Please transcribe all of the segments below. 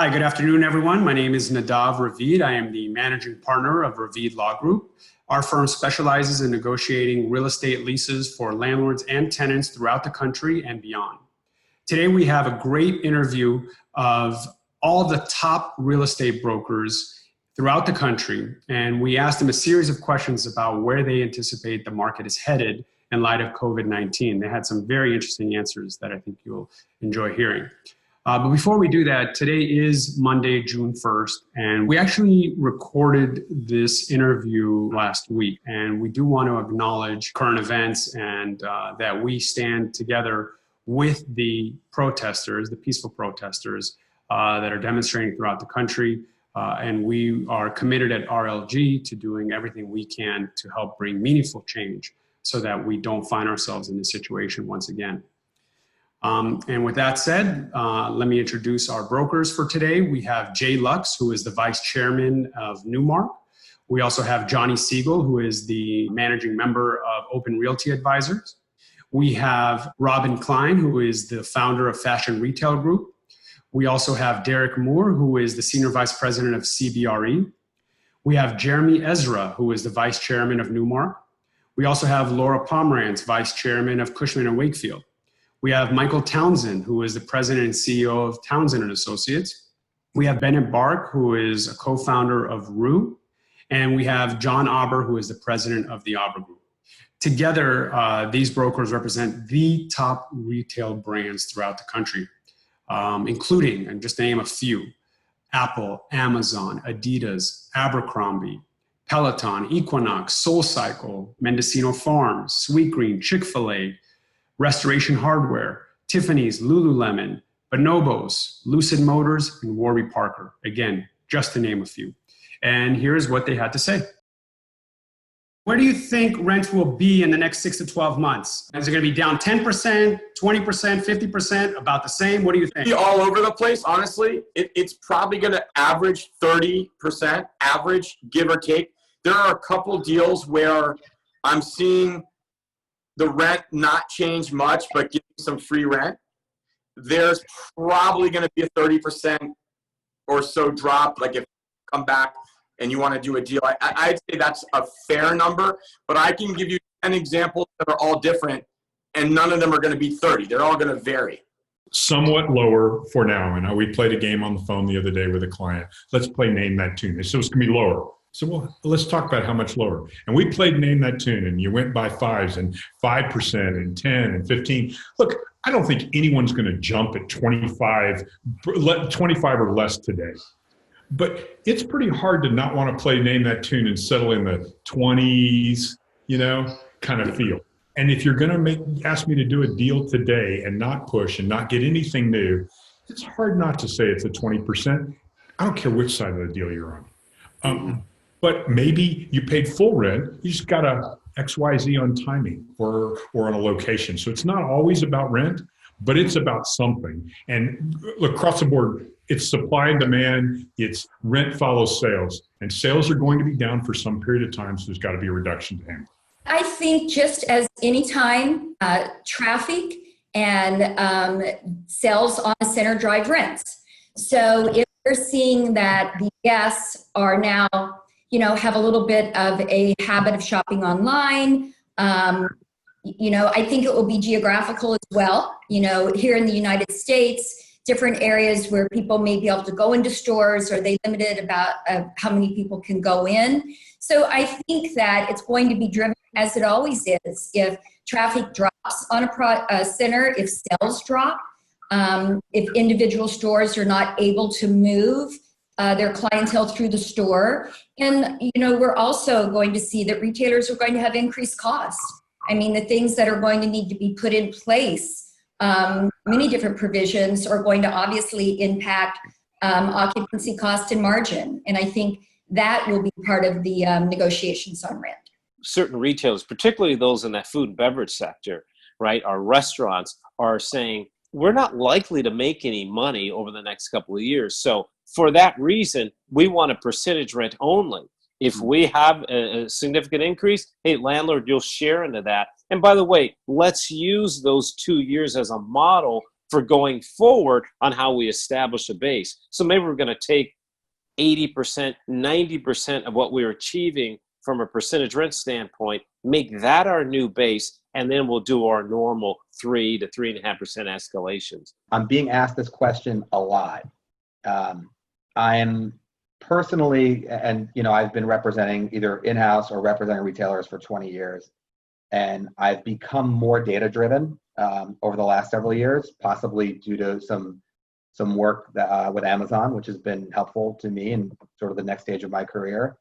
Hi, good afternoon, everyone. My name is Nadav Ravid. I am the managing partner of Ravid Law Group. Our firm specializes in negotiating real estate leases for landlords and tenants throughout the country and beyond. Today, we have a great interview of all the top real estate brokers throughout the country, and we asked them a series of questions about where they anticipate the market is headed in light of COVID-19. They had some very interesting answers that I think you'll enjoy hearing. But before we do that, today is Monday, June 1st, and we actually recorded this interview last week. And we do want to acknowledge current events and that we stand together with the protesters, the peaceful protesters that are demonstrating throughout the country. And we are committed at RLG to doing everything we can to help bring meaningful change so that we don't find ourselves in this situation once again. And with that said, let me introduce our brokers for today. We have Jay Lux, who is the vice chairman of Newmark. We also have Johnny Siegel, who is the managing member of Open Realty Advisors. We have Robin Klein, who is the founder of Fashion Retail Group. We also have Derek Moore, who is the senior vice president of CBRE. We have Jeremy Ezra, who is the vice chairman of Newmark. We also have Laura Pomerantz, vice chairman of Cushman & Wakefield. We have Michael Townsend, who is the president and CEO of Townsend & Associates. We have Bennett Bark, who is a co-founder of Rue. And we have John Auber, who is the president of the Auber Group. Together, these brokers represent the top retail brands throughout the country, including, and just to name a few, Apple, Amazon, Adidas, Abercrombie, Peloton, Equinox, SoulCycle, Mendocino Farms, Sweetgreen, Chick-fil-A, Restoration Hardware, Tiffany's, Lululemon, Bonobos, Lucid Motors, and Warby Parker. Again, just to name a few. And here's what they had to say. Where do you think rent will be in the next 6 to 12 months? Is it going to be down 10%, 20%, 50%, about the same? What do you think? Be all over the place, honestly. It's probably going to average 30%, average, give or take. There are a couple deals where I'm seeing the rent not change much, but give some free rent. There's probably going to be a 30% or so drop. Like if you come back and you want to do a deal, I'd say that's a fair number, but I can give you 10 examples that are all different and none of them are going to be 30. They're all going to vary. Somewhat lower for now. And we played a game on the phone the other day with a client. Let's play Name That Tune. They said it's going to be lower. So well, let's talk about how much lower. And we played Name That Tune, and you went by 5s and 5% and 10 and 15. Look, I don't think anyone's going to jump at 25 or less today. But it's pretty hard to not want to play Name That Tune and settle in the 20s, kind of feel. And if you're going to ask me to do a deal today and not push and not get anything new, it's hard not to say it's a 20%. I don't care which side of the deal you're on. But maybe you paid full rent, you just got a XYZ on timing or on a location. So it's not always about rent, but it's about something. And look, across the board, it's supply and demand, it's rent follows sales. And sales are going to be down for some period of time, so there's got to be a reduction to handle. I think just as any time, traffic and sales on the center drive rents. So if we're seeing that the guests are now have a little bit of a habit of shopping online. I think it will be geographical as well. Here in the United States, different areas where people may be able to go into stores, or they limited about how many people can go in. So I think that it's going to be driven, as it always is, if traffic drops on a center, if sales drop, if individual stores are not able to move their clientele through the store. And, we're also going to see that retailers are going to have increased costs. I mean, the things that are going to need to be put in place, many different provisions are going to obviously impact occupancy cost and margin. And I think that will be part of the negotiations on rent. Certain retailers, particularly those in that food and beverage sector, right, our restaurants are saying, we're not likely to make any money over the next couple of years. So for that reason, we want a percentage rent only. If we have a significant increase, hey, landlord, you'll share into that. And by the way, let's use those 2 years as a model for going forward on how we establish a base. So maybe we're going to take 80%, 90% of what we're achieving from a percentage rent standpoint, make that our new base, and then we'll do our normal 3 to 3.5% escalations. I'm being asked this question a lot. I am personally, and I've been representing either in-house or representing retailers for 20 years, and I've become more data-driven over the last several years, possibly due to some work that, with Amazon, which has been helpful to me in sort of the next stage of my career.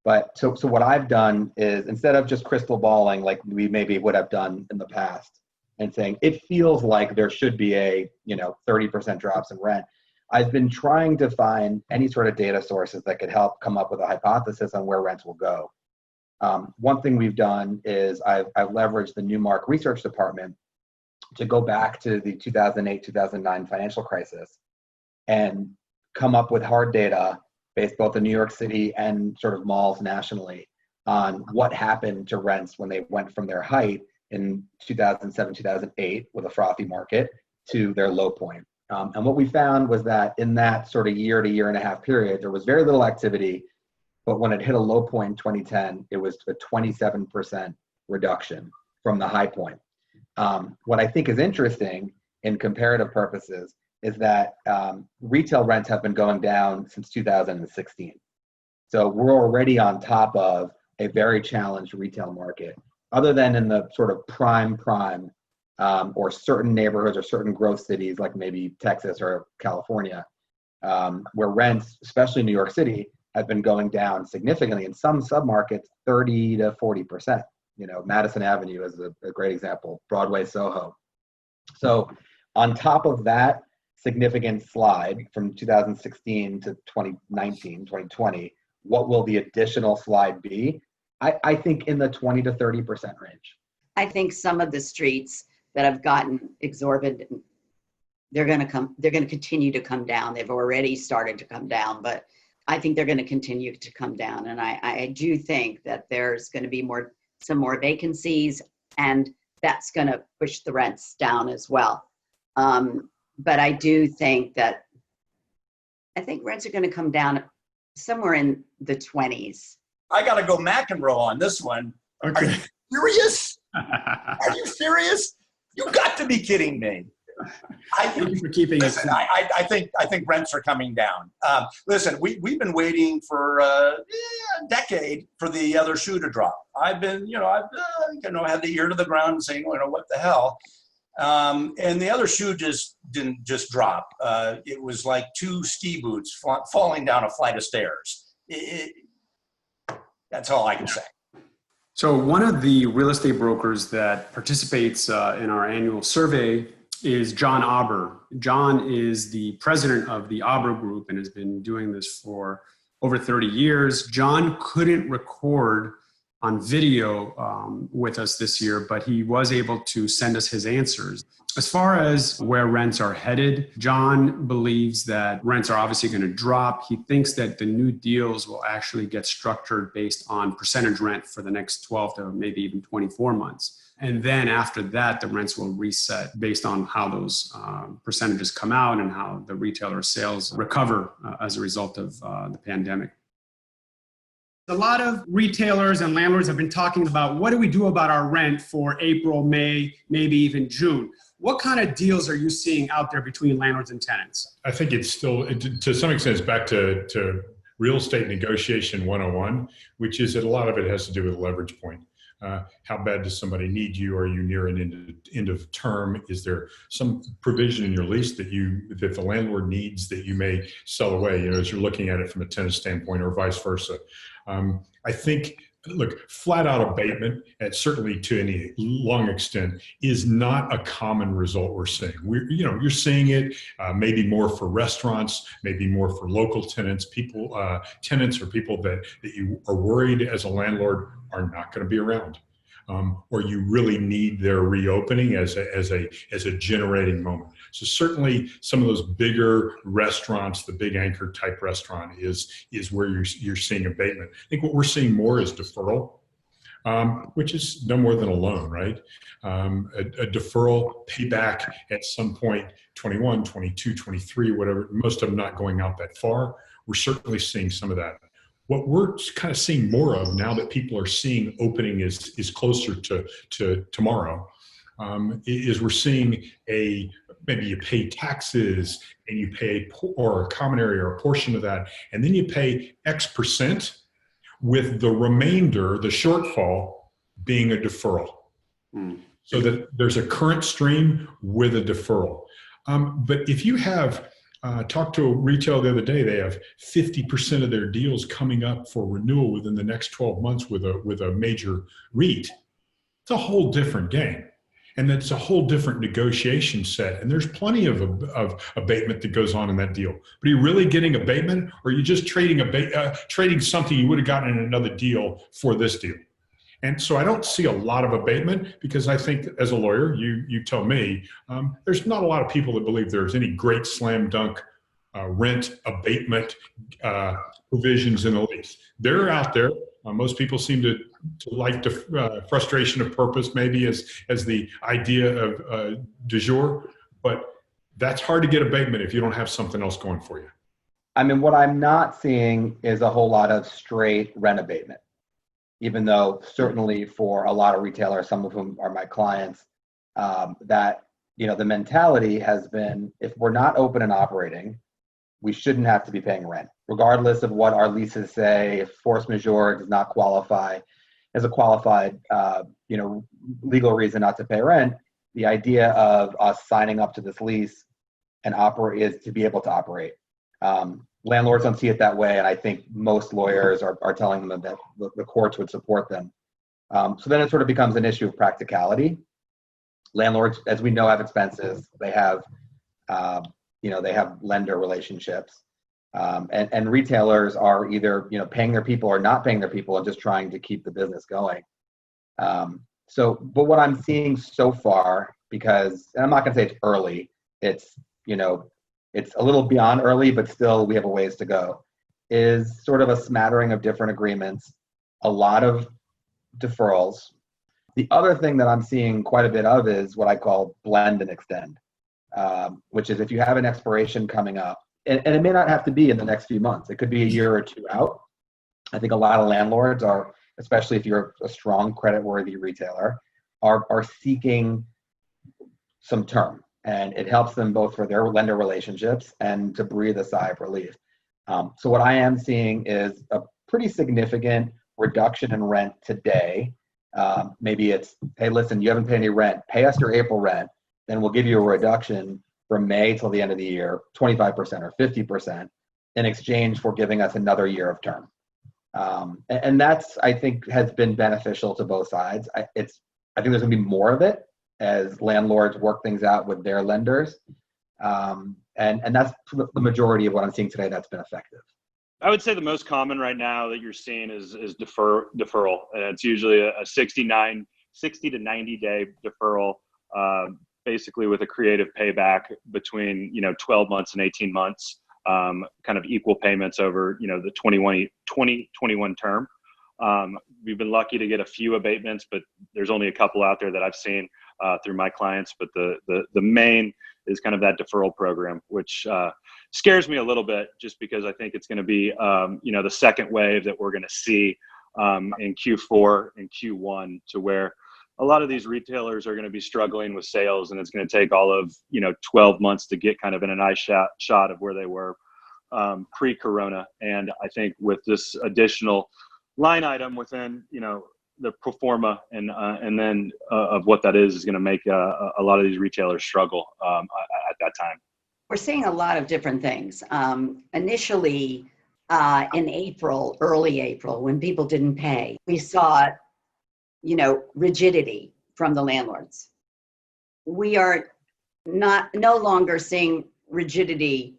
But so what I've done is, instead of just crystal balling like we maybe would have done in the past and saying it feels like there should be a 30% drops in rent, I've been trying to find any sort of data sources that could help come up with a hypothesis on where rents will go. One thing we've done is I've leveraged the Newmark research department to go back to the 2008-2009 financial crisis and come up with hard data based both in New York City and sort of malls nationally on what happened to rents when they went from their height in 2007, 2008 with a frothy market to their low point. And what we found was that in that sort of year to year and a half period, there was very little activity, but when it hit a low point in 2010, it was a 27% reduction from the high point. What I think is interesting in comparative purposes is that retail rents have been going down since 2016. So we're already on top of a very challenged retail market, other than in the sort of prime, or certain neighborhoods or certain growth cities like maybe Texas or California, where rents, especially New York City, have been going down significantly. In some submarkets, 30 to 40%. Madison Avenue is a great example, Broadway, Soho. So on top of that significant slide from 2016 to 2019, 2020, what will the additional slide be? I think in the 20 to 30% range. I think some of the streets that have gotten exorbitant, they're going to continue to come down. They've already started to come down, but I think they're going to continue to come down. And I do think that there's going to be some more vacancies, and that's going to push the rents down as well. But I do think rents are going to come down somewhere in the 20s. I got to go McEnroe on this one. Okay. Are you serious? Are you serious? You got to be kidding me. Thank you for keeping listen, it. I think rents are coming down. Listen, we've been waiting for a decade for the other shoe to drop. I've been, I've had the ear to the ground and saying, what the hell? And the other shoe didn't just drop. It was like two ski boots falling down a flight of stairs. That's all I can say. So one of the real estate brokers that participates in our annual survey is John Aber. John is the president of the Aber Group and has been doing this for over 30 years. John couldn't record on video with us this year, but he was able to send us his answers. As far as where rents are headed, John believes that rents are obviously going to drop. He thinks that the new deals will actually get structured based on percentage rent for the next 12 to maybe even 24 months. And then after that, the rents will reset based on how those percentages come out and how the retailer sales recover as a result of the pandemic. A lot of retailers and landlords have been talking about what do we do about our rent for April, May, maybe even June. What kind of deals are you seeing out there between landlords and tenants? I think it's still, to some extent, it's back to real estate negotiation 101, which is that a lot of it has to do with leverage point. How bad does somebody need you? Are you near an end of term? Is there some provision in your lease that the landlord needs that you may sell away, as you're looking at it from a tenant standpoint, or vice versa? I think, look, flat out abatement, and certainly to any long extent, is not a common result we're seeing. You're seeing it maybe more for restaurants, maybe more for local tenants, tenants or people that you are worried as a landlord are not going to be around, or you really need their reopening as a generating moment. So certainly some of those bigger restaurants, the big anchor type restaurant is where you're seeing abatement. I think what we're seeing more is deferral. which is no more than a loan, right? A deferral payback at some point, 21, 22, 23, whatever, most of them not going out that far. We're certainly seeing some of that. What we're kind of seeing more of now that people are seeing opening is closer to tomorrow, is we're seeing maybe you pay taxes and you pay or a common area or a portion of that, and then you pay X% with the remainder, the shortfall, being a deferral. So that there's a current stream with a deferral. But if you have talked to a retailer the other day, they have 50% of their deals coming up for renewal within the next 12 months with a major REIT. It's a whole different game. And it's a whole different negotiation set. And there's plenty of abatement that goes on in that deal. But are you really getting abatement, or are you just trading something you would have gotten in another deal for this deal? And so I don't see a lot of abatement, because I think, as a lawyer, you tell me, there's not a lot of people that believe there's any great slam dunk rent abatement provisions in the lease. They're out there. Most people seem to like the frustration of purpose, maybe as the idea of du jour, but that's hard to get abatement if you don't have something else going for you. I mean, what I'm not seeing is a whole lot of straight rent abatement, even though certainly for a lot of retailers, some of whom are my clients, that, the mentality has been, if we're not open and operating, we shouldn't have to be paying rent, regardless of what our leases say. If force majeure does not qualify as a qualified, legal reason not to pay rent, the idea of us signing up to this lease and operate is to be able to operate. Landlords don't see it that way, and I think most lawyers are telling them that the courts would support them. So then it sort of becomes an issue of practicality. Landlords, as we know, have expenses. They have, they have lender relationships, and retailers are either paying their people or not paying their people and just trying to keep the business going. But what I'm seeing so far, because, and I'm not going to say it's early, it's a little beyond early, but still we have a ways to go, is sort of a smattering of different agreements, a lot of deferrals. The other thing that I'm seeing quite a bit of is what I call blend and extend, which is if you have an expiration coming up, and it may not have to be in the next few months, it could be a year or two out. I think a lot of landlords are, especially if you're a strong credit-worthy retailer, are seeking some term. And it helps them both for their lender relationships and to breathe a sigh of relief. So what I am seeing is a pretty significant reduction in rent today. Maybe it's, hey, listen, you haven't paid any rent. Pay us your April rent, then we'll give you a reduction from May till the end of the year, 25% or 50%, in exchange for giving us another year of term. And that's, I think, has been beneficial to both sides. I think there's going to be more of it as landlords work things out with their lenders. And that's the majority of what I'm seeing today that's been effective. I would say the most common right now that you're seeing is deferral. And it's usually a 60 to 90 day deferral, basically with a creative payback between 12 months and 18 months, kind of equal payments over the 2021 term. We've been lucky to get a few abatements, but there's only a couple out there that I've seen through my clients. But the main is kind of that deferral program, which scares me a little bit, just because I think it's going to be the second wave that we're going to see in Q4 and Q1, to where a lot of these retailers are going to be struggling with sales, and it's going to take all of 12 months to get kind of in a nice shot of where they were pre-corona. And I think with this additional line item within the pro forma and then of what that is going to make a lot of these retailers struggle at that time. We're seeing a lot of different things. Initially, in April, early April, when people didn't pay, we saw rigidity from the landlords. We are no longer seeing rigidity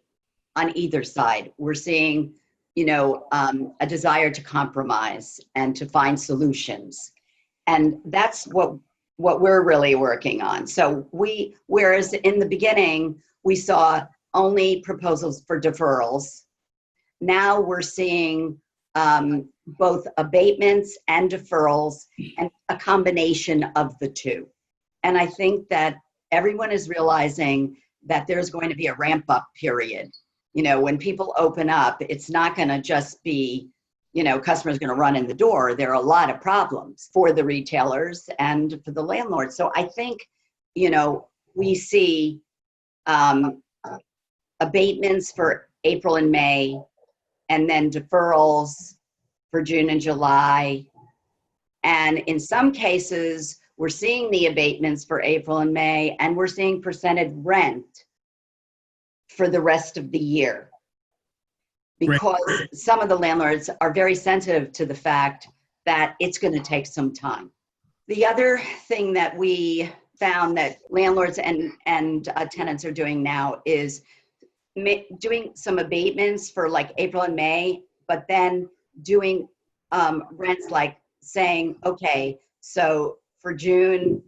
on either side. We're seeing a desire to compromise and to find solutions. And that's what we're really working on. So whereas in the beginning, we saw only proposals for deferrals, now we're seeing both abatements and deferrals, and a combination of the two. And I think that everyone is realizing that there's going to be a ramp up period. You know, when people open up, it's not going to just be, you know, customers going to run in the door. There are a lot of problems for the retailers and for the landlords. So I think, you know, we see abatements for April and May, and then deferrals for June and July. And in some cases, we're seeing the abatements for April and May, and we're seeing percentage rent for the rest of the year. Because some of the landlords are very sensitive to the fact that it's going to take some time. The other thing that we found that landlords and tenants are doing now is doing some abatements for like April and May, but then doing rents, like saying, okay, so for June,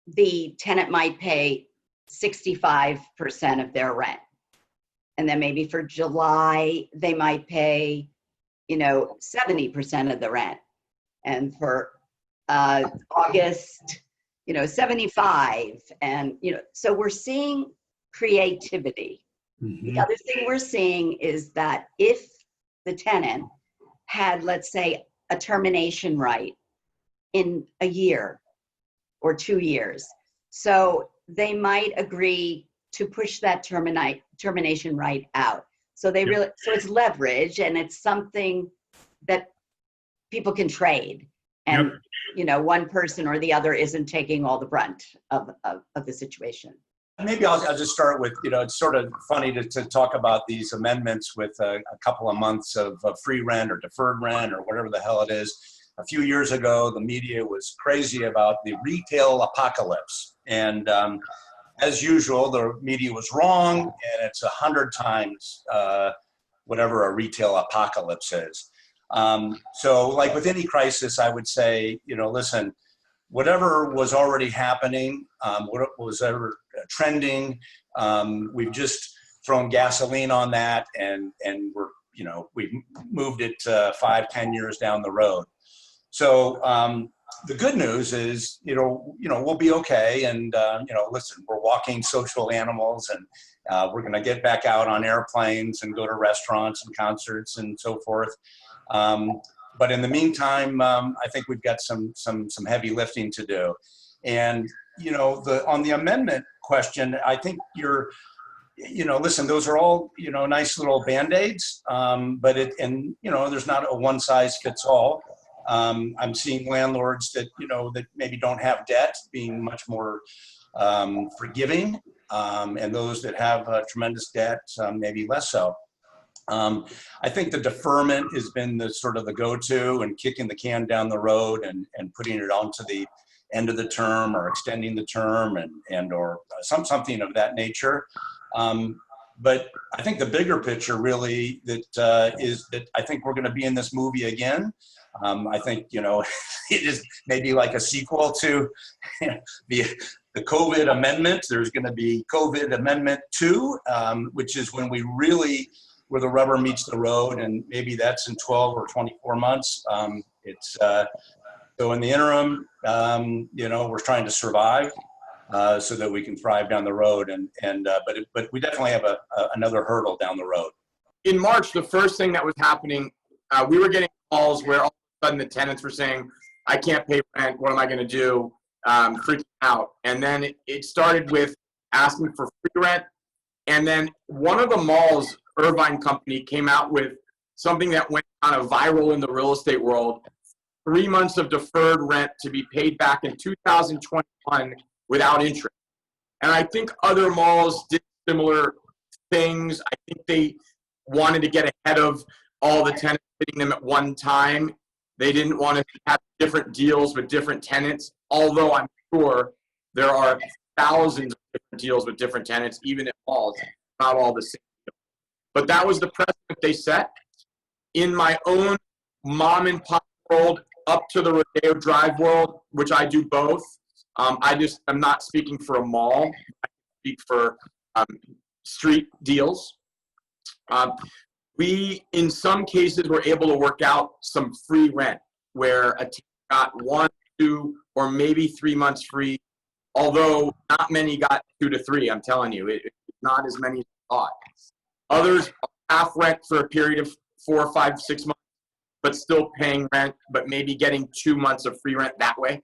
the tenant might pay 65% of their rent. And then maybe for July, they might pay, you know, 70% of the rent. And for August, you know, 75. And, you know, so we're seeing creativity. The other thing we're seeing is that if the tenant had, let's say, a termination right in a year or 2 years, so they might agree to push that termination right out. So they really, so it's leverage, and it's something that people can trade. And, you know, one person or the other isn't taking all the brunt of the situation. Maybe I'll just start with, you know, it's sort of funny to talk about these amendments with a couple of months of free rent or deferred rent or whatever the hell it is. A few years ago, the media was crazy about the retail apocalypse. And as usual, the media was wrong, and it's 100 times whatever a retail apocalypse is. So like with any crisis, I would say, you know, listen, whatever was already happening, what was ever trending, we've just thrown gasoline on that, and we're, you know, we've moved it 5-10 years down the road. So the good news is, you know, we'll be okay. And, you know, listen, we're walking social animals, and we're going to get back out on airplanes and go to restaurants and concerts and so forth. But in the meantime, I think we've got some heavy lifting to do. And, you know, on the amendment question, I think you know, listen, those are all, you know, nice little Band-Aids, but you know, there's not a one size fits all. I'm seeing landlords that, you know, that maybe don't have debt being much more forgiving, and those that have tremendous debt, maybe less so. I think the deferment has been the sort of the go-to, and kicking the can down the road and putting it onto the end of the term, or extending the term, or something of that nature. But I think the bigger picture really is that I think we're going to be in this movie again. I think, you know, it is maybe like a sequel to the COVID amendment. There's going to be COVID Amendment 2, which is when we really, where the rubber meets the road, and maybe that's in 12 or 24 months. So in the interim, you know, we're trying to survive so that we can thrive down the road. But we definitely have another hurdle down the road. In March, the first thing that was happening, we were getting calls where all of a sudden the tenants were saying, I can't pay rent, what am I going to do? Freaking out. And then it started with asking for free rent. And then one of the malls, Irvine Company, came out with something that went kind of viral in the real estate world: 3 months of deferred rent to be paid back in 2021 without interest. And I think other malls did similar things. I think they wanted to get ahead of all the tenants hitting them at one time. They didn't want to have different deals with different tenants, although I'm sure there are thousands of different deals with different tenants, even at malls, not all the same. But that was the precedent they set. In my own mom and pop world, up to the Rodeo Drive world, which I do both, I'm not speaking for a mall. I speak for street deals. We, in some cases, were able to work out some free rent where a tenant got 1, 2, or maybe 3 months free, although not many got 2 to 3, I'm telling you. It's not as many as I thought. Others half rent for a period of 4, 5, 6 months, but still paying rent, but maybe getting 2 months of free rent that way.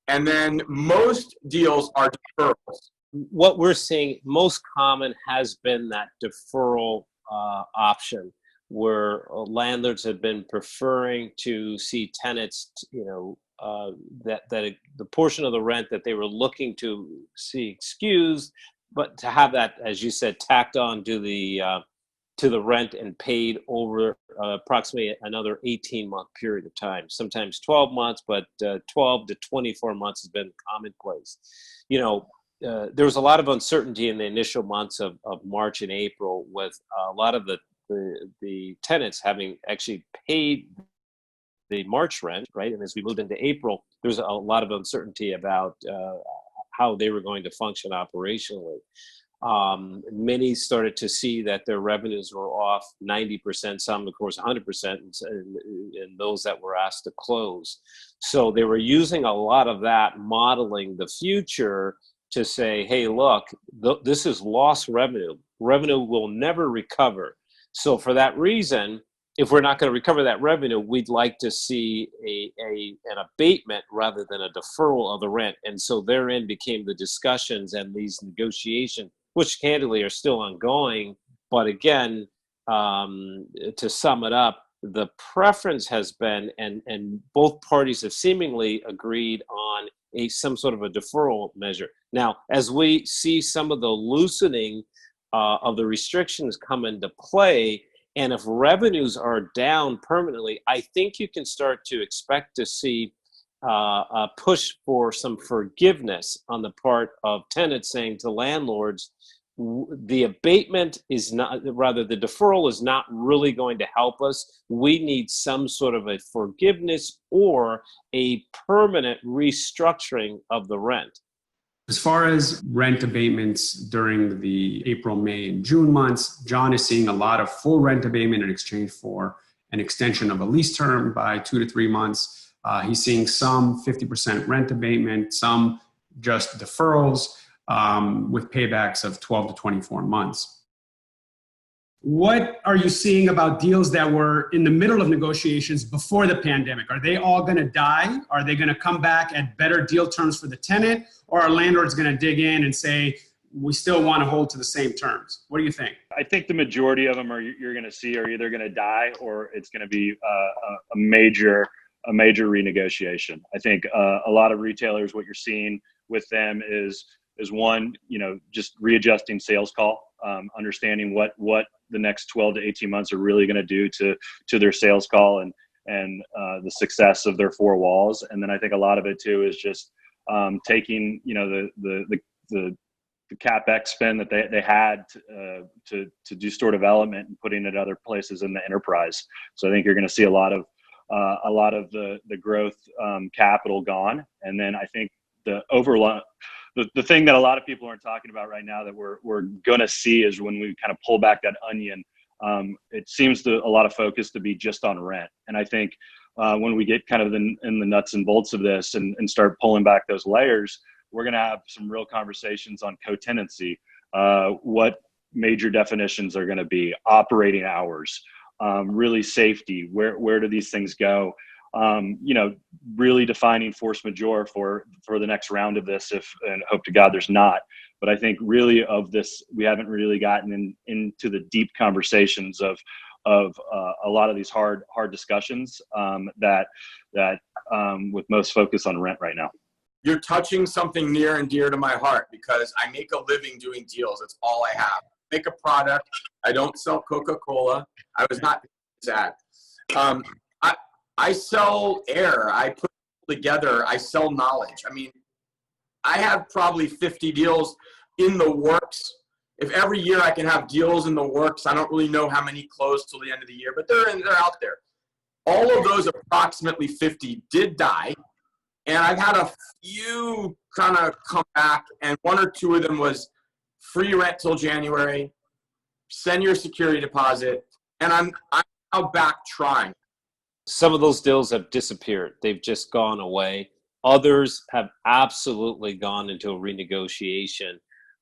And then most deals are deferrals. What we're seeing most common has been that deferral option, where landlords have been preferring to see tenants, that the portion of the rent that they were looking to see excused, but to have that, as you said, tacked on to the rent and paid over approximately another 18-month period of time. Sometimes 12 months, but 12 to 24 months has been commonplace. There was a lot of uncertainty in the initial months of March and April, with a lot of the tenants having actually paid the March rent, right? And as we moved into April, there's a lot of uncertainty about how they were going to function operationally. Many started to see that their revenues were off 90%, some of course 100%, and those that were asked to close. So they were using a lot of that, modeling the future to say, hey, look, this is lost revenue. Revenue will never recover. So for that reason, if we're not going to recover that revenue, we'd like to see an abatement rather than a deferral of the rent. And so therein became the discussions and these negotiations, which candidly are still ongoing. But again, to sum it up, the preference has been, and both parties have seemingly agreed on some sort of a deferral measure. Now, as we see some of the loosening of the restrictions come into play, and if revenues are down permanently, I think you can start to expect to see a push for some forgiveness on the part of tenants saying to landlords, the abatement is not, rather the deferral is not really going to help us. We need some sort of a forgiveness or a permanent restructuring of the rent. As far as rent abatements during the April, May, and June months, John is seeing a lot of full rent abatement in exchange for an extension of a lease term by 2 to 3 months. He's seeing some 50% rent abatement, some just deferrals, with paybacks of 12 to 24 months. What are you seeing about deals that were in the middle of negotiations before the pandemic? Are they all going to die? Are they going to come back at better deal terms for the tenant? Or are landlords going to dig in and say, we still want to hold to the same terms? What do you think? I think the majority of them you're going to see are either going to die or it's going to be a major renegotiation. I think a lot of retailers, what you're seeing with them is one, just readjusting sales call, understanding what the next 12 to 18 months are really going to do to their sales call and the success of their four walls. And then I think a lot of it too is just taking the CapEx spend that they had to do store development and putting it other places in the enterprise. So I think you're going to see a lot of the growth capital gone. And then I think the thing that a lot of people aren't talking about right now that we're going to see is when we kind of pull back that onion, it seems to a lot of focus to be just on rent. And I think when we get kind of in the nuts and bolts of this and start pulling back those layers, we're going to have some real conversations on co-tenancy, what major definitions are going to be, operating hours, really safety, where do these things go? Really defining force majeure for the next round of this, and hope to God there's not. But I think really of this, we haven't really gotten into the deep conversations of a lot of these hard discussions that with most focus on rent right now. You're touching something near and dear to my heart because I make a living doing deals. That's all I have. I make a product. I don't sell Coca-Cola. I was not sad. I sell air. I put people together. I sell knowledge. I mean, I have probably 50 deals in the works. If every year I can have deals in the works, I don't really know how many close till the end of the year, but they're out there. All of those approximately 50 did die. And I've had a few kind of come back, and 1 or 2 of them was free rent till January, send your security deposit, and I'm now back trying. Some of those deals have disappeared. They've just gone away. Others have absolutely gone into a renegotiation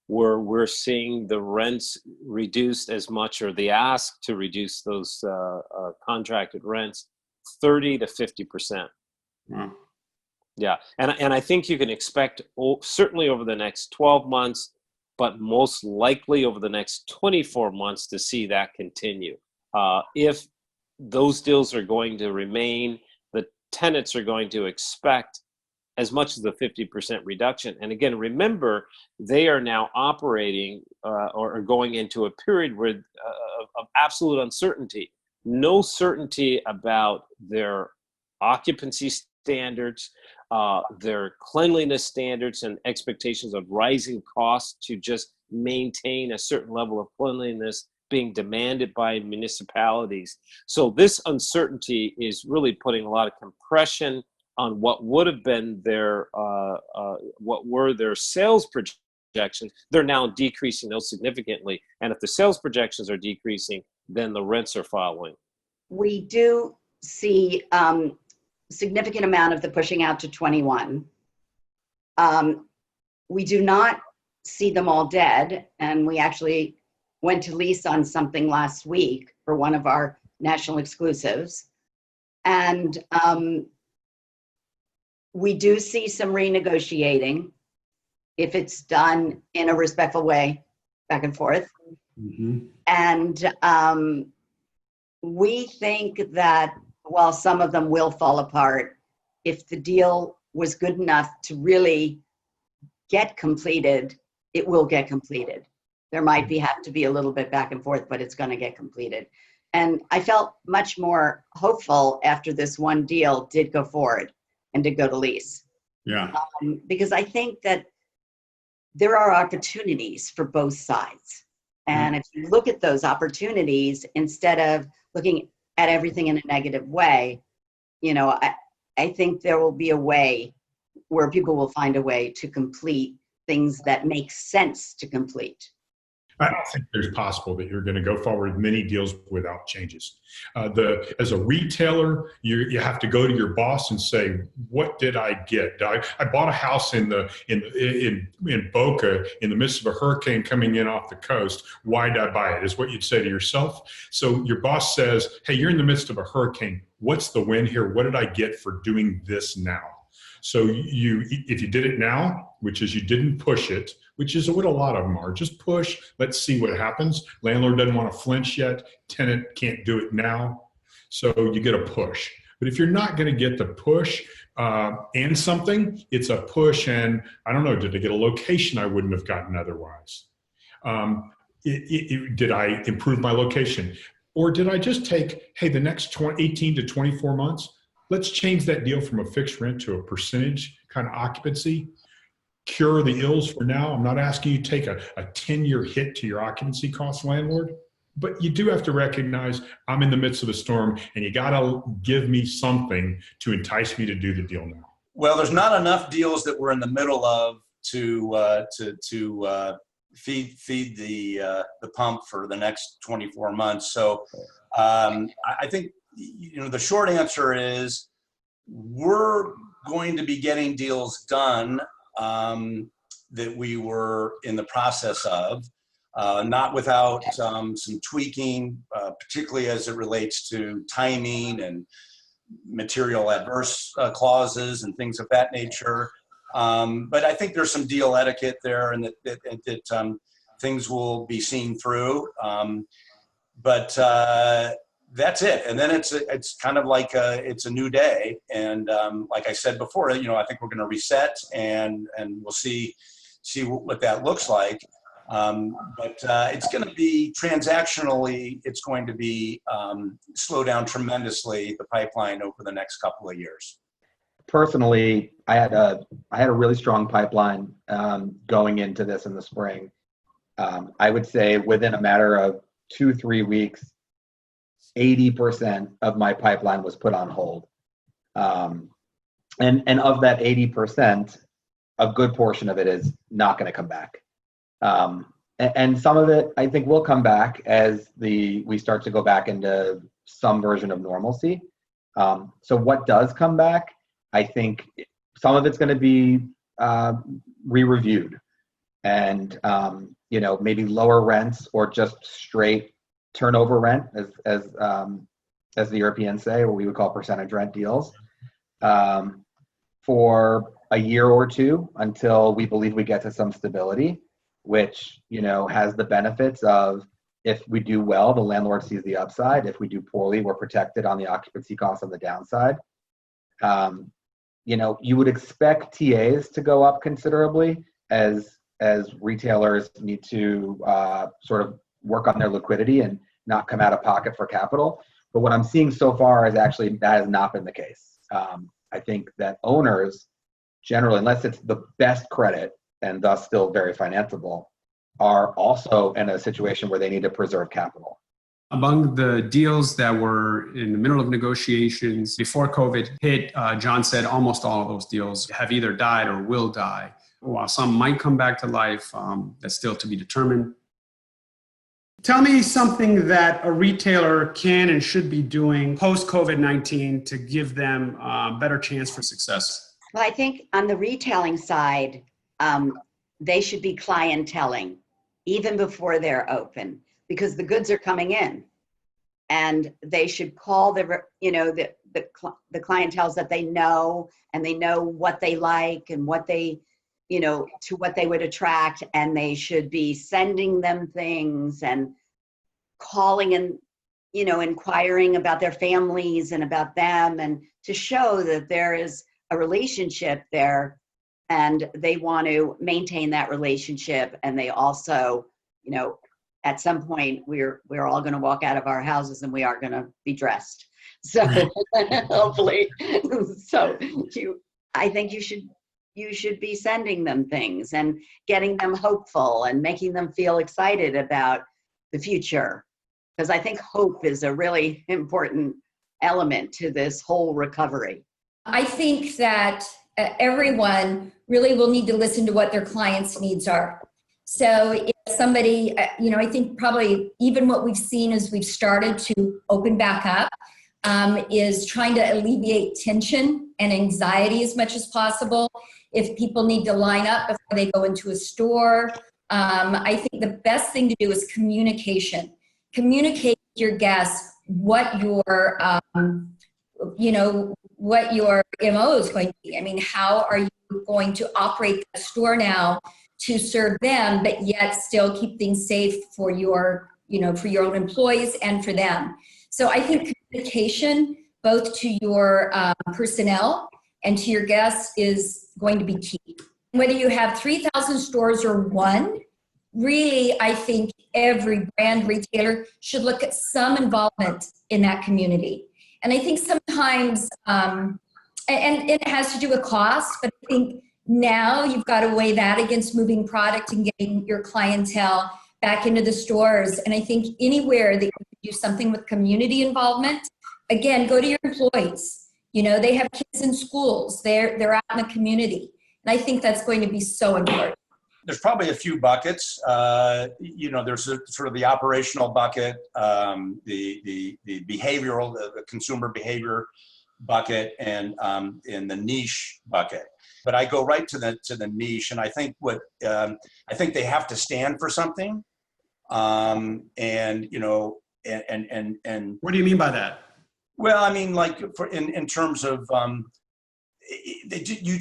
where we're seeing the rents reduced as much, or the ask to reduce those contracted rents 30 to 50%. Wow. Yeah, and I think you can expect certainly over the next 12 months, but most likely over the next 24 months to see that continue. If those deals are going to remain, the tenants are going to expect as much as a 50% reduction. And again, remember, they are now operating or going into a period where of absolute uncertainty. No certainty about their occupancy standards, their cleanliness standards, and expectations of rising costs to just maintain a certain level of cleanliness being demanded by municipalities. So this uncertainty is really putting a lot of compression on what would have been their what were their sales projections. They're now decreasing those significantly, and if the sales projections are decreasing, then the rents are following. We do see significant amount of the pushing out to 21. We do not see them all dead, and we actually went to Lease on something last week for one of our national exclusives, and we do see some renegotiating if it's done in a respectful way, back and forth. Mm-hmm. And we think that while some of them will fall apart, if the deal was good enough to really get completed, it will get completed. There might have to be a little bit back and forth, but it's going to get completed. And I felt much more hopeful after this one deal did go forward and did go to Lease. Yeah. Because I think that there are opportunities for both sides. And if you look at those opportunities, instead of looking at everything in a negative way, you know, I think there will be a way where people will find a way to complete things that make sense to complete. I don't think there's possible that you're going to go forward with many deals without changes. As a retailer, you have to go to your boss and say, "What did I get? I bought a house in Boca in the midst of a hurricane coming in off the coast. Why did I buy it?" Is what you'd say to yourself. So your boss says, "Hey, you're in the midst of a hurricane. What's the win here? What did I get for doing this now?" So if you did it now, which is you didn't push it, which is what a lot of them are, just push, let's see what happens. Landlord doesn't want to flinch yet. Tenant can't do it now. So you get a push. But if you're not going to get the push and something, it's a push and, I don't know, did I get a location I wouldn't have gotten otherwise? Did I improve my location? Or did I just take, hey, the next 18 to 24 months, let's change that deal from a fixed rent to a percentage kind of occupancy. Cure the ills for now. I'm not asking you to take a 10-year hit to your occupancy costs, landlord, but you do have to recognize I'm in the midst of a storm and you got to give me something to entice me to do the deal now. Well, there's not enough deals that we're in the middle of to feed the pump for the next 24 months. So I think, you know, the short answer is we're going to be getting deals done that we were in the process of, not without some tweaking, particularly as it relates to timing and material adverse clauses and things of that nature. But I think there's some deal etiquette there, and that things will be seen through. But that's it. And then it's kind of like it's a new day. And like I said before, you know, I think we're going to reset and we'll see what that looks like. But it's going to be transactionally, it's going to be slow down tremendously, the pipeline over the next couple of years. Personally, I had a really strong pipeline going into this in the spring. I would say within a matter of 2-3 weeks, 80% of my pipeline was put on hold. And of that 80%, a good portion of it is not going to come back. And some of it, I think, will come back as we start to go back into some version of normalcy. So what does come back? I think some of it's going to be re-reviewed, and maybe lower rents or just straight turnover rent, as the Europeans say, or we would call percentage rent deals, for a year or two until we believe we get to some stability, which has the benefits of, if we do well, the landlord sees the upside. If we do poorly, we're protected on the occupancy cost on the downside. You would expect TAs to go up considerably as retailers need to sort of work on their liquidity and not come out of pocket for capital. But what I'm seeing so far is actually that has not been the case. I think that owners generally, unless it's the best credit and thus still very financeable, are also in a situation where they need to preserve capital. Among the deals that were in the middle of negotiations before COVID hit, John said almost all of those deals have either died or will die. While some might come back to life, that's still to be determined. Tell me something that a retailer can and should be doing post-COVID-19 to give them a better chance for success. Well, I think on the retailing side, they should be clienteling even before they're open, because the goods are coming in, and they should call the clienteles that they know, and they know what they like and what they, to what they would attract, and they should be sending them things and calling and, inquiring about their families and about them, and to show that there is a relationship there and they want to maintain that relationship. And they also, at some point we're all going to walk out of our houses and we are going to be dressed. So hopefully, I think you should be sending them things and getting them hopeful and making them feel excited about the future. Because I think hope is a really important element to this whole recovery. I think that everyone really will need to listen to what their clients' needs are. So if somebody, I think probably even what we've seen as we've started to open back up is trying to alleviate tension and anxiety as much as possible. If people need to line up before they go into a store, I think the best thing to do is communication. Communicate with your guests what your what your MO is going to be. I mean, how are you going to operate the store now to serve them, but yet still keep things safe for your own employees and for them? So I think communication, both to your personnel and to your guests, is going to be key. Whether you have 3,000 stores or one, really, I think every brand retailer should look at some involvement in that community. And I think sometimes, and it has to do with cost, but I think now you've got to weigh that against moving product and getting your clientele back into the stores. And I think anywhere that you can do something with community involvement, again, go to your employees. They have kids in schools, they're out in the community. And I think that's going to be so important. There's probably a few buckets. There's sort of the operational bucket, the behavioral, the consumer behavior bucket, and the niche bucket. But I go right to the niche, and I think I think they have to stand for something. And What do you mean by that? Well, I mean, like in terms of you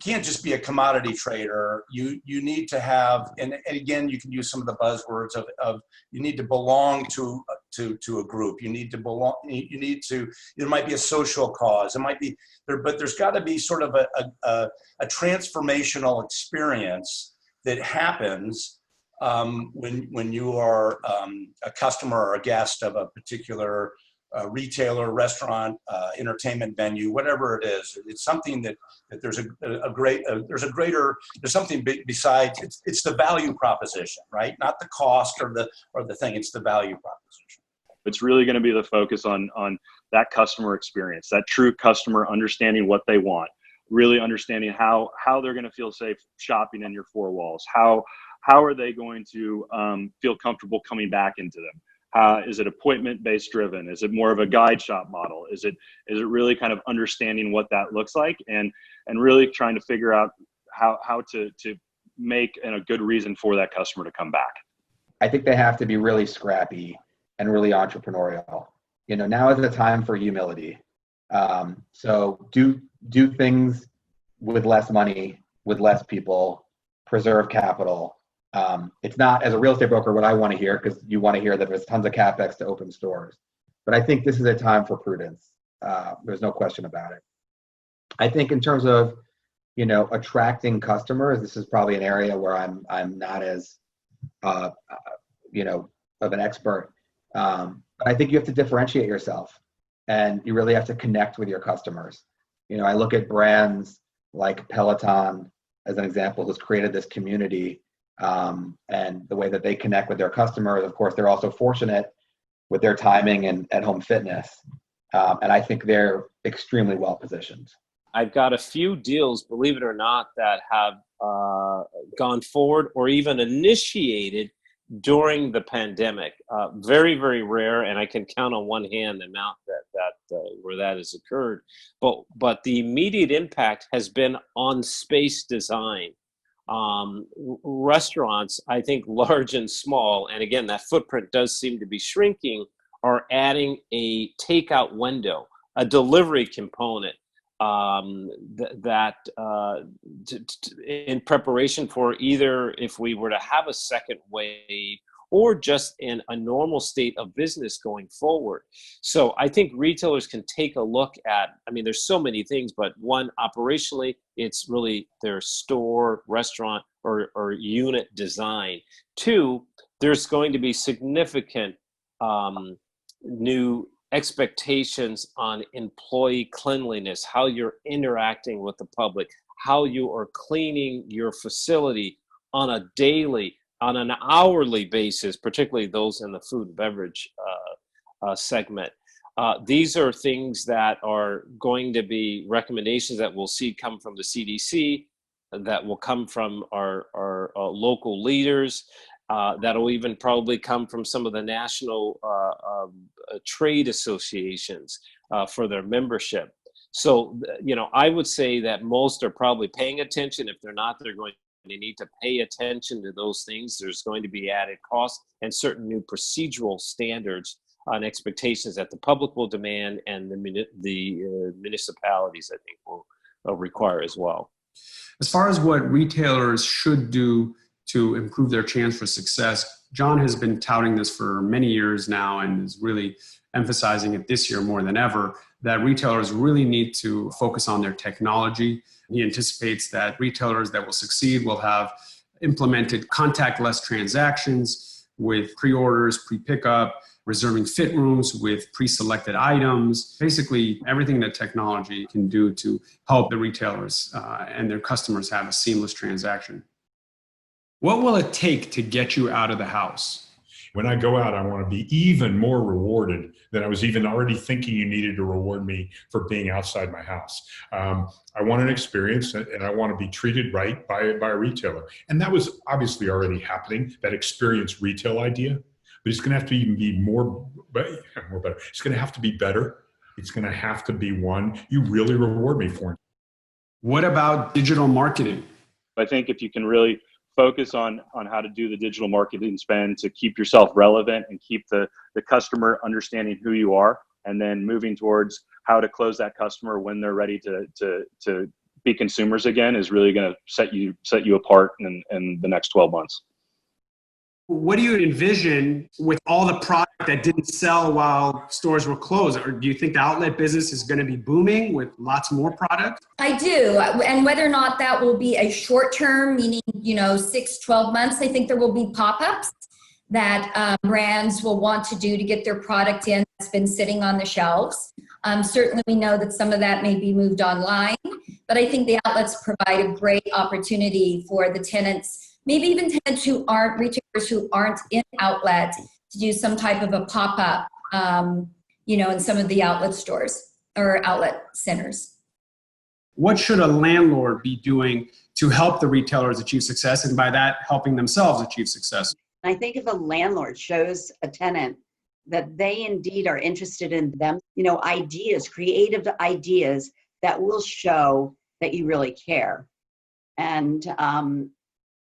can't just be a commodity trader. You need to have, and again, you can use some of the buzzwords of you need to belong to a group. You need to belong. You need to. There might be a social cause. It might be there, but there's got to be sort of a transformational experience that happens when you are a customer or a guest of a particular retailer, restaurant, entertainment venue, whatever it is. It's something that there's something besides. It's the value proposition, right? Not the cost or the thing. It's the value proposition. It's really going to be the focus on that customer experience, that true customer understanding what they want, really understanding how they're going to feel safe shopping in your four walls, how how are they going to feel comfortable coming back into them? Is it appointment-based driven? Is it more of a guide shop model? Is it really kind of understanding what that looks like and really trying to figure out how to make a good reason for that customer to come back? I think they have to be really scrappy and really entrepreneurial. Now is the time for humility. So do things with less money, with less people, preserve capital. It's not, as a real estate broker, what I want to hear, because you want to hear that there's tons of CapEx to open stores. But I think this is a time for prudence. There's no question about it. I think in terms of, attracting customers, this is probably an area where I'm not as, of an expert. But I think you have to differentiate yourself, and you really have to connect with your customers. I look at brands like Peloton as an example, who's created this community, and the way that they connect with their customers. Of course, they're also fortunate with their timing and at-home fitness. And I think they're extremely well positioned. I've got a few deals, believe it or not, that have gone forward or even initiated during the pandemic. Very, very rare, and I can count on one hand the amount that where that has occurred. But the immediate impact has been on space design. Restaurants, I think large and small, and again, that footprint does seem to be shrinking, are adding a takeout window, a delivery component, in preparation for either if we were to have a second wave or just in a normal state of business going forward. So I think retailers can take a look at, there's so many things, but one, operationally, it's really their store, restaurant, or unit design. Two, there's going to be significant new expectations on employee cleanliness, how you're interacting with the public, how you are cleaning your facility on a daily, on an hourly basis, particularly those in the food and beverage segment. These are things that are going to be recommendations that we'll see come from the CDC, that will come from our local leaders, that'll even probably come from some of the national trade associations for their membership. So, I would say that most are probably paying attention. If they're not, they're going to need to pay attention to those things. There's going to be added costs and certain new procedural standards on expectations that the public will demand and the municipalities, I think, will require as well. As far as what retailers should do to improve their chance for success, John has been touting this for many years now and is really emphasizing it this year more than ever, that retailers really need to focus on their technology. He anticipates that retailers that will succeed will have implemented contactless transactions with pre-orders, pre-pickup, reserving fit rooms with pre-selected items, basically everything that technology can do to help the retailers and their customers have a seamless transaction. What will it take to get you out of the house? When I go out, I want to be even more rewarded than I was even already thinking you needed to reward me for being outside my house. I want an experience, and I want to be treated right by a retailer. And that was obviously already happening, that experience retail idea. But it's going to have to even be more better. It's going to have to be better. It's going to have to be one you really reward me for. What about digital marketing? I think if you can really focus on how to do the digital marketing spend to keep yourself relevant and keep the customer understanding who you are, and then moving towards how to close that customer when they're ready to be consumers again, is really going to set you apart in the next 12 months. What do you envision with all the product that didn't sell while stores were closed? Or do you think the outlet business is going to be booming with lots more product? I do. And whether or not that will be a short term, meaning, 6, 12 months, I think there will be pop-ups that brands will want to do to get their product in that's been sitting on the shelves. Certainly we know that some of that may be moved online, but I think the outlets provide a great opportunity for the tenants, maybe even tenants who aren't retailers who aren't in outlet, to do some type of a pop-up, in some of the outlet stores or outlet centers. What should a landlord be doing to help the retailers achieve success, and by that, helping themselves achieve success. I think if a landlord shows a tenant that they indeed are interested in them, ideas, creative ideas that will show that you really care. And,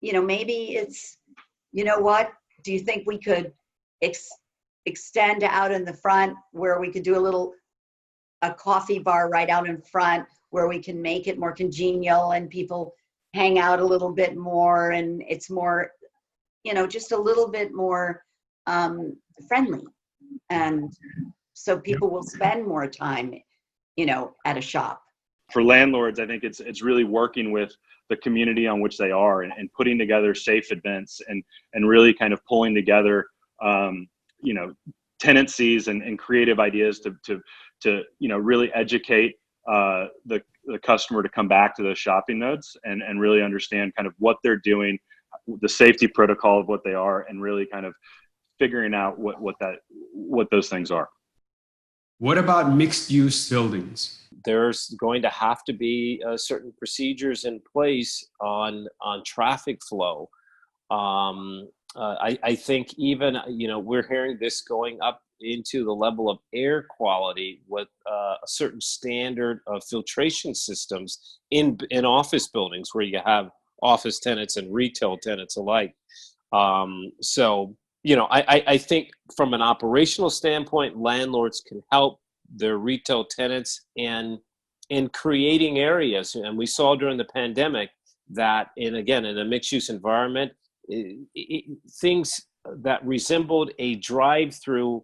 maybe it's, what, do you think we could extend out in the front where we could do a coffee bar right out in front where we can make it more congenial and people hang out a little bit more and it's more, just a little bit more friendly. And so people will spend more time, at a shop. For landlords, I think it's really working with the community on which they are and putting together safe events and really kind of pulling together, tenancies and creative ideas to really educate the customer to come back to those shopping nodes and really understand kind of what they're doing, the safety protocol of what they are, and really kind of figuring out what those things are. What about mixed use buildings? There's going to have to be certain procedures in place on traffic flow. I think even, we're hearing this going up into the level of air quality with a certain standard of filtration systems in office buildings where you have office tenants and retail tenants alike. I think from an operational standpoint, landlords can help their retail tenants in creating areas. And we saw during the pandemic that in a mixed use environment, things that resembled a drive-through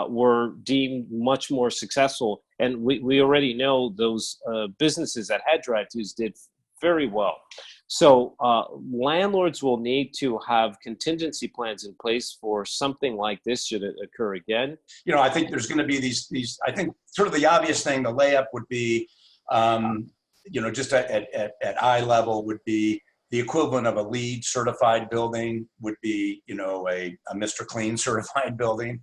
were deemed much more successful. And we already know those businesses that had drive-throughs did very well. So landlords will need to have contingency plans in place for something like this should it occur again. I think there's going to be these, I think sort of the obvious thing, the layup would be, just at eye level would be the equivalent of a LEED certified building would be, a Mr. Clean certified building.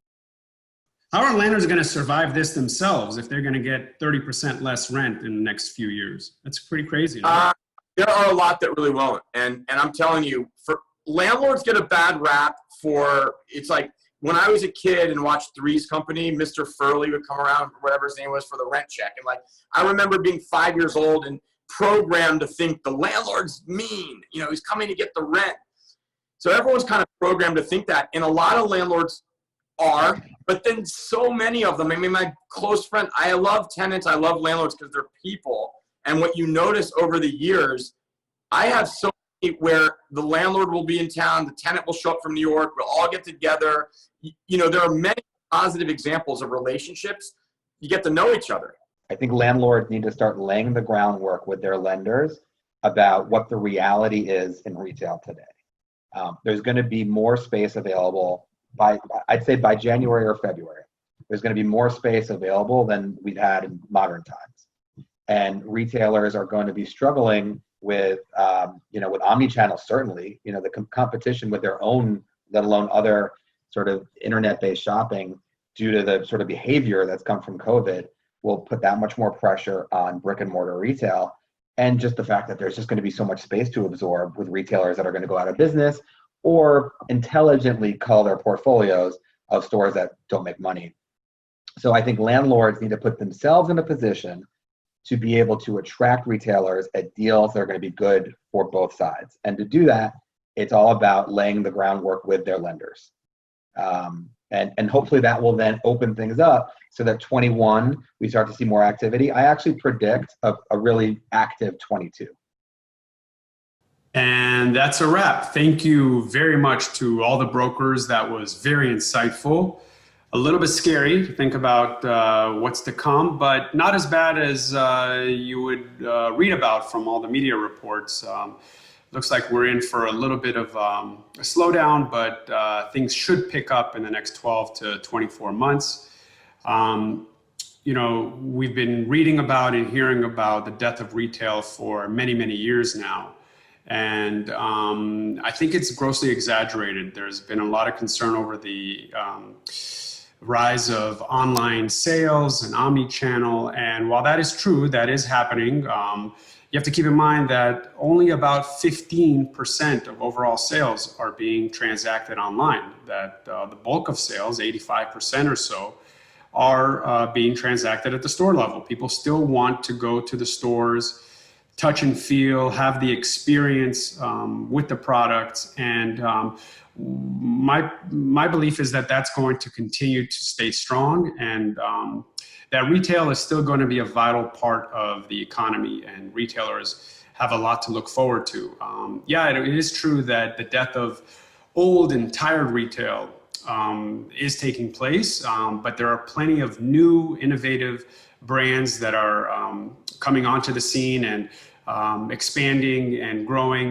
How are landlords going to survive this themselves if they're going to get 30% less rent in the next few years? That's pretty crazy. Right? There are a lot that really won't. And I'm telling you, for landlords get a bad rap for, it's like when I was a kid and watched Three's Company, Mr. Furley would come around, whatever his name was, for the rent check. And I remember being 5 years old and programmed to think the landlord's mean, he's coming to get the rent. So everyone's kind of programmed to think that. And a lot of landlords are, but then so many of them, my close friend, I love tenants, I love landlords because they're people. And what you notice over the years, I have so many where the landlord will be in town, the tenant will show up from New York, we'll all get together. There are many positive examples of relationships. You get to know each other. I think landlords need to start laying the groundwork with their lenders about what the reality is in retail today. There's going to be more space available I'd say by January or February. There's going to be more space available than we've had in modern times. And retailers are going to be struggling with, with omnichannel, certainly, the competition with their own, let alone other sort of internet-based shopping due to the sort of behavior that's come from COVID will put that much more pressure on brick and mortar retail. And just the fact that there's just going to be so much space to absorb with retailers that are going to go out of business or intelligently cull their portfolios of stores that don't make money. So I think landlords need to put themselves in a position to be able to attract retailers at deals that are going to be good for both sides. And to do that, it's all about laying the groundwork with their lenders. And hopefully that will then open things up so that 21, we start to see more activity. I actually predict a really active 22. And that's a wrap. Thank you very much to all the brokers. That was very insightful. A little bit scary to think about what's to come, but not as bad as you would read about from all the media reports. Looks like we're in for a little bit of a slowdown, but things should pick up in the next 12 to 24 months. We've been reading about and hearing about the death of retail for many, many years now. And I think it's grossly exaggerated. There's been a lot of concern over the rise of online sales and omni-channel. And while that is true, that is happening, you have to keep in mind that only about 15% of overall sales are being transacted online. That the bulk of sales, 85% or so, are being transacted at the store level. People still want to go to the stores, touch and feel, have the experience with the products. And my belief is that that's going to continue to stay strong, and that retail is still going to be a vital part of the economy, and retailers have a lot to look forward to. Yeah, it is true that the death of old and tired retail is taking place, but there are plenty of new, innovative brands that are coming onto the scene and expanding and growing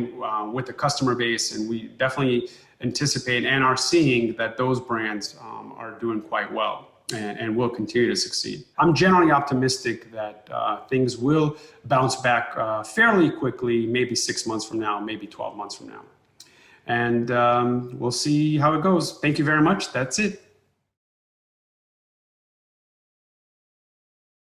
with the customer base. And we definitely anticipate and are seeing that those brands are doing quite well and will continue to succeed. I'm generally optimistic that things will bounce back fairly quickly, maybe 6 months from now, maybe 12 months from now. And we'll see how it goes. Thank you very much. That's it.